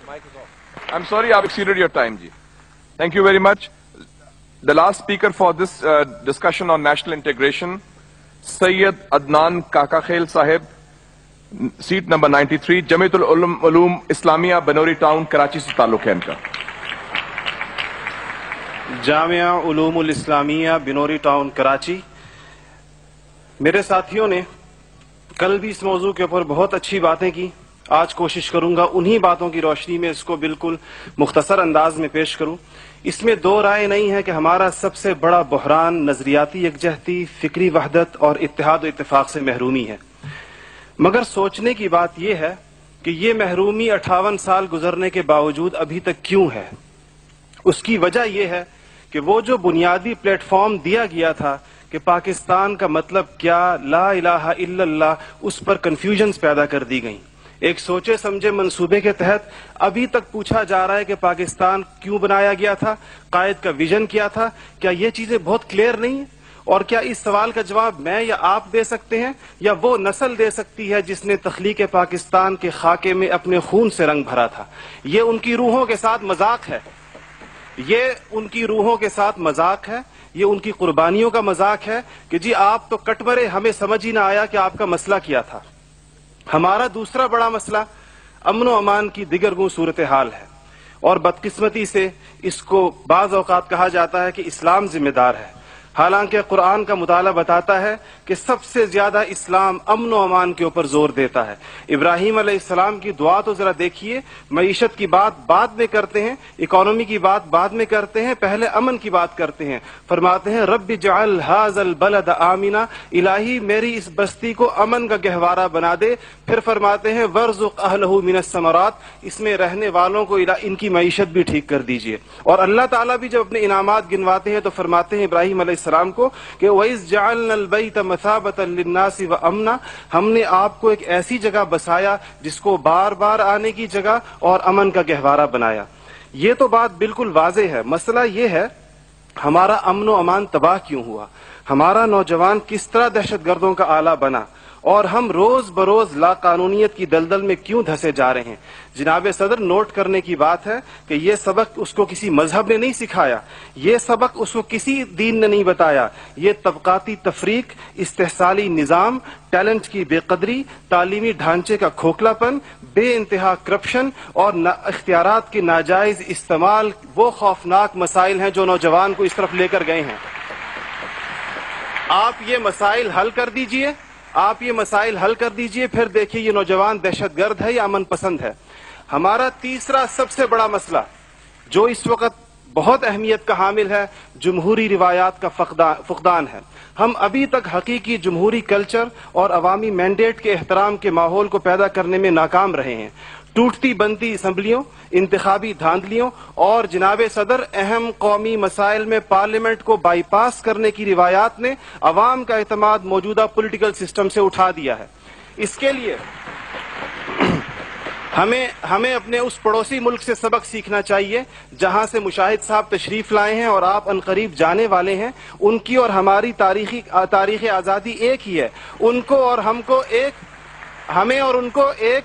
I'm sorry, I've exceeded your time, Ji. Thank you very much. The last speaker for this discussion on national integration, Sayyid Adnan Kakakhail Sahib, seat number 93, Jamiatul Ulum Islamia, Banori Town, Karachi se ताल्लुक है इनका. Jamia उलूमुल Islamia Binori town Karachi. मेरे साथियों ने कल भी इस मौजू के ऊपर बहुत अच्छी बातें की. आज कोशिश करूंगा उन्हीं बातों की रोशनी में इसको बिल्कुल मुख्तसर अंदाज में पेश करूं. इसमें दो राय नहीं है कि हमारा सबसे बड़ा बहरान नजरियाती यकजहती, फिक्री वहदत और इत्तेहाद व इत्तेफाक से महरूमी है. मगर सोचने की बात यह है कि ये महरूमी 58 साल गुजरने के बावजूद अभी तक क्यों है. उसकी वजह यह है कि वो जो बुनियादी प्लेटफॉर्म दिया गया था कि पाकिस्तान का मतलब क्या, ला इलाहा इल्लल्लाह, उस पर कंफ्यूजन्स पैदा कर दी गई. एक सोचे समझे मंसूबे के तहत अभी तक पूछा जा रहा है कि पाकिस्तान क्यों बनाया गया था, कायद का विजन क्या था. क्या ये चीजें बहुत क्लियर नहीं है? और क्या इस सवाल का जवाब मैं या आप दे सकते हैं या वो नस्ल दे सकती है जिसने तख्लीक पाकिस्तान के खाके में अपने खून से रंग भरा था. ये उनकी रूहों के साथ मजाक है, ये उनकी रूहों के साथ मजाक है, ये उनकी कुर्बानियों का मजाक है कि जी आप तो कट मरे, हमें समझ ही ना आया कि आपका मसला क्या था. हमारा दूसरा बड़ा मसला अमन व अमान की दिगर गूं सूरत हाल है और बदकिस्मती से इसको बाज़ औक़ात कहा जाता है कि इस्लाम जिम्मेदार है. हालांकि कुरान का मुताला बताता है कि सबसे ज्यादा इस्लाम अमन व अमान के ऊपर जोर देता है. इब्राहीम अलैहिस्सलाम की दुआ तो जरा देखिए. मईशत की बात बाद में करते हैं, इकोनॉमी की बात बाद में करते हैं, पहले अमन की बात करते हैं. फरमाते हैं रब्बि जअल हाज़ल बलद आमिना, इलाही मेरी इस बस्ती को अमन का गहवारा बना दे. फिर फरमाते हैं वर्ज़ुक़ अहलहू मिनस समरात, इसमें रहने वालों को इनकी मईशत भी ठीक कर दीजिए. और अल्लाह ताला भी जब अपने इनामात गिनवाते हैं तो फरमाते हैं इब्राहीम अलैहिस्सलाम को कि वइज़ जअलनल बैत मसाबतन लिन्नासि व अमना, हमने आपको एक ऐसी जगह बसाया जिसको बार बार आने की जगह और अमन का गहवारा बनाया. ये तो बात बिल्कुल वाज़ेह है. मसला ये है हमारा अमन व अमान तबाह क्यों हुआ, हमारा नौजवान किस तरह दहशतगर्दों का आला बना और हम रोज बरोज लाकानूनियत की दलदल में क्यों धंसे जा रहे हैं. जनाब सदर, नोट करने की बात है कि ये सबक उसको किसी मजहब ने नहीं सिखाया, ये सबक उसको किसी दीन ने नहीं बताया. ये तबकाती तफरीक, इस्तेहसाली निज़ाम, टैलेंट की बेकदरी, तालीमी ढांचे का खोखलापन, बे इंतहा करप्शन और इख्तियारात के नाजायज इस्तेमाल वो खौफनाक मसाइल हैं जो नौजवान को इस तरफ लेकर गए हैं. आप ये मसाइल हल कर दीजिए, आप ये मसाइल हल कर दीजिए, फिर देखिए ये नौजवान दहशतगर्द है या अमन पसंद है. हमारा तीसरा सबसे बड़ा मसला जो इस वक्त बहुत अहमियत का हामिल है, जमहूरी रिवायात का फुकदान है. हम अभी तक हकीकी जमहूरी कल्चर और अवामी मैंडेट के एहतराम के माहौल को पैदा करने में नाकाम रहे हैं. टूटती बनती असम्बलियों, इंतखाबी धांधलियों और जनाब सदर अहम कौमी मसाइल में पार्लियामेंट को बाईपास करने की रिवायात ने अवाम का एतमाद मौजूदा पॉलिटिकल सिस्टम से उठा दिया है. इसके लिए हमें अपने उस पड़ोसी मुल्क से सबक सीखना चाहिए जहां से मुशाहिद साहब तशरीफ लाए हैं और आप अनकरीब जाने वाले हैं. उनकी और हमारी तारीख आज़ादी एक ही है. उनको और हमको हमें और उनको एक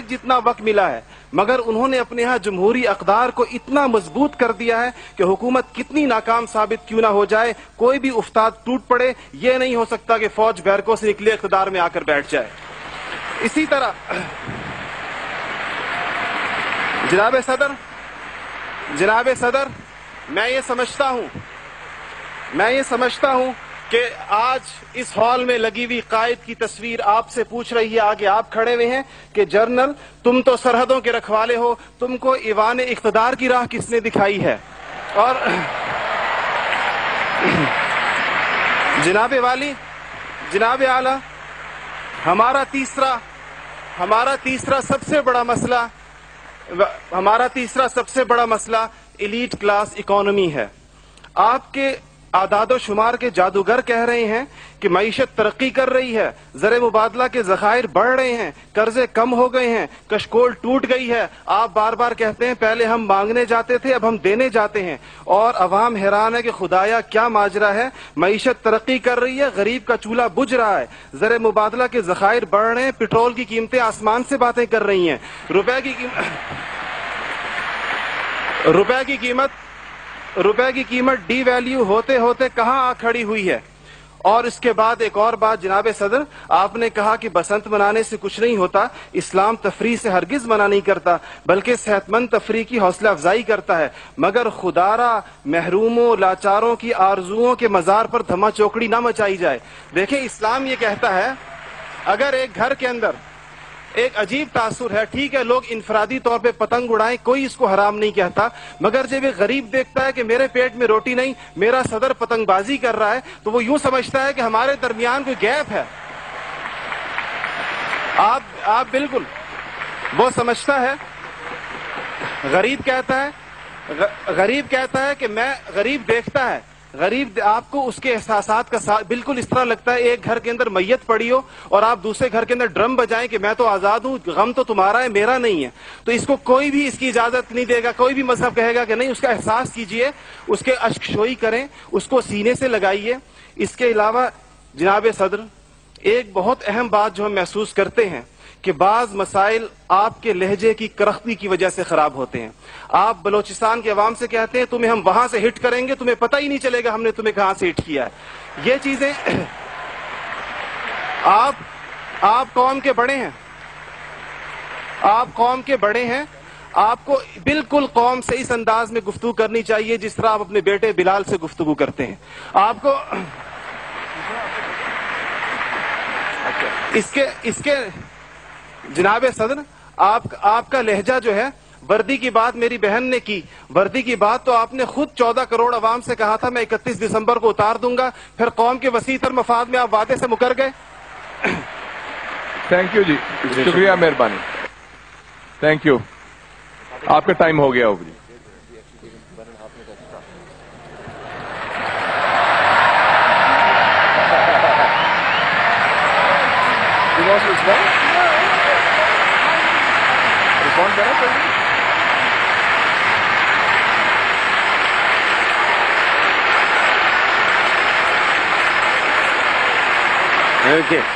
जितना वक्त मिला है, मगर उन्होंने अपने यहाँ जमहूरी अक़दार को इतना मजबूत कर दिया है कि हुकूमत कितनी नाकाम साबित क्यों ना हो जाए, कोई भी उस्ताद टूट पड़े, ये नहीं हो सकता कि फौज बैरकों से निकले इक़्तिदार में आकर बैठ जाए. इसी तरह जनाब सदर, मैं ये समझता हूं कि आज इस हॉल में लगी हुई कायद की तस्वीर आपसे पूछ रही है, आगे आप खड़े हुए हैं कि जनरल तुम तो सरहदों के रखवाले हो, तुमको ईवान इख्तिदार की राह किसने दिखाई है. और जनाब आला, हमारा तीसरा सबसे बड़ा मसला एलीट क्लास इकोनॉमी है. आपके आदादो शुमार के जादूगर कह रहे हैं कि मईशत तरक्की कर रही है, ज़र मुबादला के ज़खायर बढ़ रहे हैं, कर्जे कम हो गए हैं, कशकोल टूट गई है. आप बार बार कहते हैं पहले हम मांगने जाते थे, अब हम देने जाते हैं. और अवाम हैरान है कि खुदाया क्या माजरा है. मईशत तरक्की कर रही है, गरीब का चूल्हा बुझ रहा है, ज़र मुबादला के ज़खायर बढ़ रहे हैं, पेट्रोल की कीमतें आसमान से बातें कर रही हैं, रुपए की روپے کی قیمت ڈی ویلیو ہوتے ہوتے کہاں آ کھڑی ہوئی ہے. اور اس کے بعد ایک اور بات جناب صدر, آپ نے کہا کہ بسنت منانے سے کچھ نہیں ہوتا. اسلام تفریح سے ہرگز منع نہیں کرتا, بلکہ صحت مند تفریح کی حوصلہ افزائی کرتا ہے, مگر خدارا محروموں لاچاروں کی آرزوؤں کے مزار پر دھما چوکڑی نہ مچائی جائے. دیکھیں اسلام یہ کہتا ہے اگر ایک گھر کے اندر ایک عجیب تاثر ہے, ٹھیک ہے لوگ انفرادی طور پہ پتنگ اڑائیں, کوئی اس کو حرام نہیں کہتا, مگر جب ایک غریب دیکھتا ہے کہ میرے پیٹ میں روٹی نہیں, میرا صدر پتنگ بازی کر رہا ہے, تو وہ یوں سمجھتا ہے کہ ہمارے درمیان کوئی گیپ ہے. آپ بالکل وہ سمجھتا ہے. غریب کہتا ہے کہ میں, غریب دیکھتا ہے, غریب آپ کو اس کے احساسات کا بالکل اس طرح لگتا ہے ایک گھر کے اندر میت پڑی ہو اور آپ دوسرے گھر کے اندر ڈرم بجائیں کہ میں تو آزاد ہوں, غم تو تمہارا ہے میرا نہیں ہے. تو اس کو کوئی بھی اس کی اجازت نہیں دے گا, کوئی بھی مذہب کہے گا کہ نہیں, اس کا احساس کیجئے, اس کے اشک شوئی کریں, اس کو سینے سے لگائیے. اس کے علاوہ جناب صدر ایک بہت اہم بات جو ہم محسوس کرتے ہیں کہ بعض مسائل آپ کے لہجے کی کرختی کی وجہ سے خراب ہوتے ہیں. آپ بلوچستان کے عوام سے کہتے ہیں تمہیں ہم وہاں سے ہٹ کریں گے, تمہیں پتہ ہی نہیں چلے گا ہم نے تمہیں کہاں سے ہٹ کیا ہے. یہ چیزیں آپ قوم کے بڑے ہیں, آپ کو بالکل قوم سے اس انداز میں گفتگو کرنی چاہیے جس طرح آپ اپنے بیٹے بلال سے گفتگو کرتے ہیں. آپ کو اس کے جناب صدر آپ کا لہجہ جو ہے, وردی کی بات میری بہن نے کی, وردی کی بات تو آپ نے خود 14 کروڑ عوام سے کہا تھا میں 31 دسمبر کو اتار دوں گا, پھر قوم کے وسیع تر مفاد میں آپ وعدے سے مکر گئے. تھینک یو جی, شکریہ, مہربانی, تھینک یو. آپ کا ٹائم ہو گیا ہوگا جی. Okay.